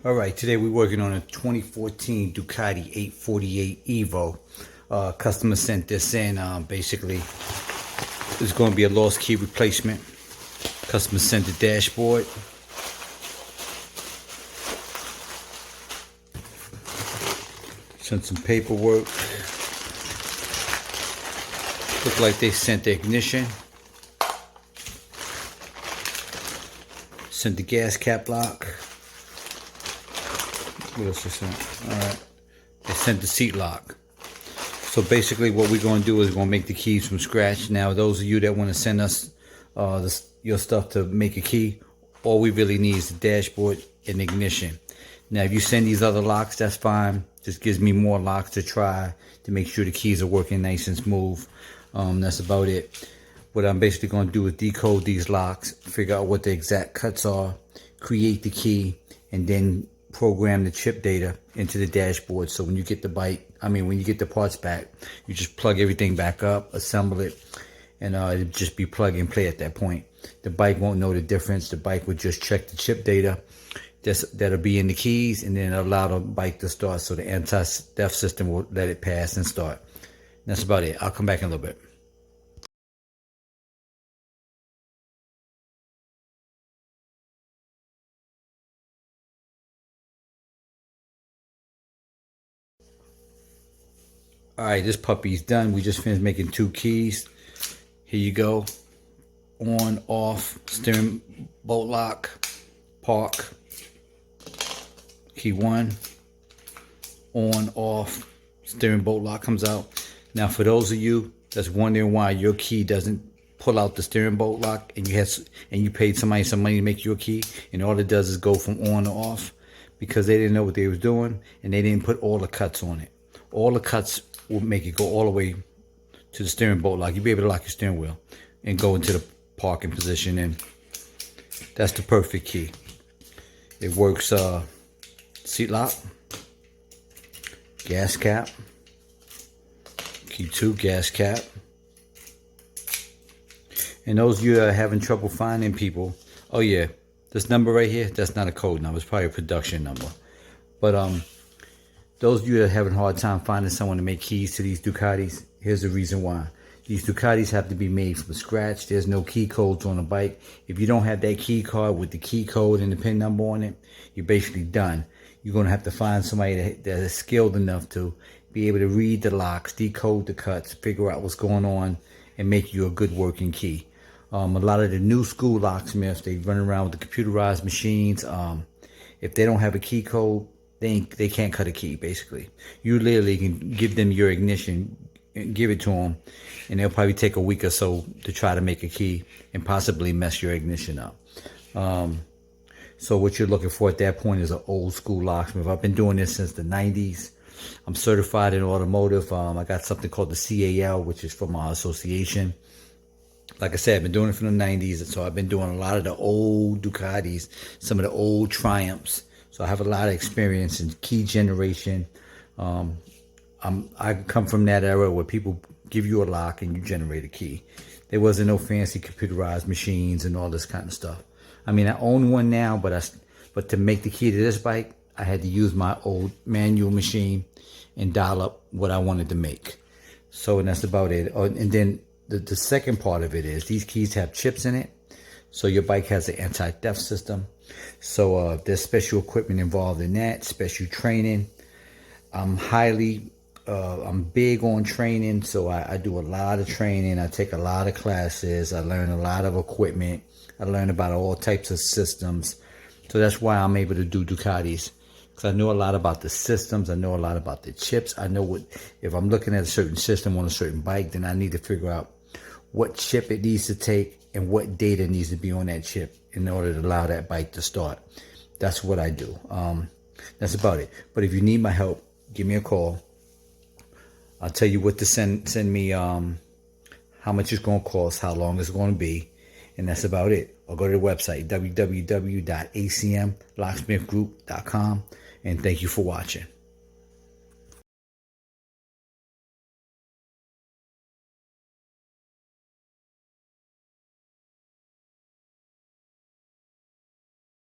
All right, today we're working on a 2014 Ducati 848 Evo. Customer sent this in. Basically, it's going to be a lost key replacement. Customer sent the dashboard. Sent some paperwork. Looked like they sent the ignition. Sent the gas cap lock. What else they sent? Alright. They sent the seat lock. So basically what we're going to do is we're going to make the keys from scratch. Now those of you that want to send us your stuff to make a key, all we really need is the dashboard and ignition. Now if you send these other locks, that's fine. Just gives me more locks to try to make sure the keys are working nice and smooth. That's about it. What I'm basically going to do is decode these locks, figure out what the exact cuts are, create the key, and then program the chip data into the dashboard. So when you get the when you get the parts back, you just plug everything back up, assemble it, and it'll just be plug and play at that point. The bike won't know the difference. The bike will just check the chip data that'll be in the keys, and then allow the bike to start. So the anti-theft system will let it pass and start. And that's about it. I'll come back in a little bit. Alright, this puppy's done. We just finished making 2 keys. Here you go. On, off, steering bolt lock, park. Key 1. On, off, steering bolt lock comes out. Now for those of you that's wondering why your key doesn't pull out the steering bolt lock, and you paid somebody some money to make your key, and all it does is go from on to off, because they didn't know what they was doing and they didn't put all the cuts on it. All the cuts will make it go all the way to the steering bolt lock. You'll be able to lock your steering wheel and go into the parking position, and that's the perfect key. It works seat lock, gas cap, key 2, gas cap. And those of you that are having trouble finding people, oh yeah, this number right here, that's not a code number, it's probably a production number. But those of you that are having a hard time finding someone to make keys to these Ducatis, here's the reason why. These Ducatis have to be made from scratch. There's no key codes on the bike. If you don't have that key card with the key code and the pin number on it, you're basically done. You're going to have to find somebody that is skilled enough to be able to read the locks, decode the cuts, figure out what's going on, and make you a good working key. A lot of the new school locksmiths, they run around with the computerized machines. If they don't have a key code, they can't cut a key, basically. You literally can give them your ignition, give it to them, and they'll probably take a week or so to try to make a key and possibly mess your ignition up. So what you're looking for at that point is an old school locksmith. I've been doing this since the 90s. I'm certified in automotive. I got something called the CAL, which is from our association. Like I said, I've been doing it from the 90s, and so I've been doing a lot of the old Ducatis, some of the old Triumphs. So I have a lot of experience in key generation. I come from that era where people give you a lock and you generate a key. There wasn't no fancy computerized machines and all this kind of stuff. I mean, I own one now, but to make the key to this bike, I had to use my old manual machine and dial up what I wanted to make. So, and that's about it. And then the second part of it is these keys have chips in it. So your bike has an anti-theft system. So there's special equipment involved in that, special training. I'm big on training, so I do a lot of training. I take a lot of classes. I learn a lot of equipment. I learn about all types of systems. So that's why I'm able to do Ducatis, because I know a lot about the systems. I know a lot about the chips. I know if I'm looking at a certain system on a certain bike, then I need to figure out what chip it needs to take and what data needs to be on that chip in order to allow that bike to start. That's what I do. That's about it. But if you need my help, give me a call. I'll tell you what to send me, how much it's going to cost, how long it's going to be, and that's about it. Or go to the website, www.acmlocksmithgroup.com, and thank you for watching.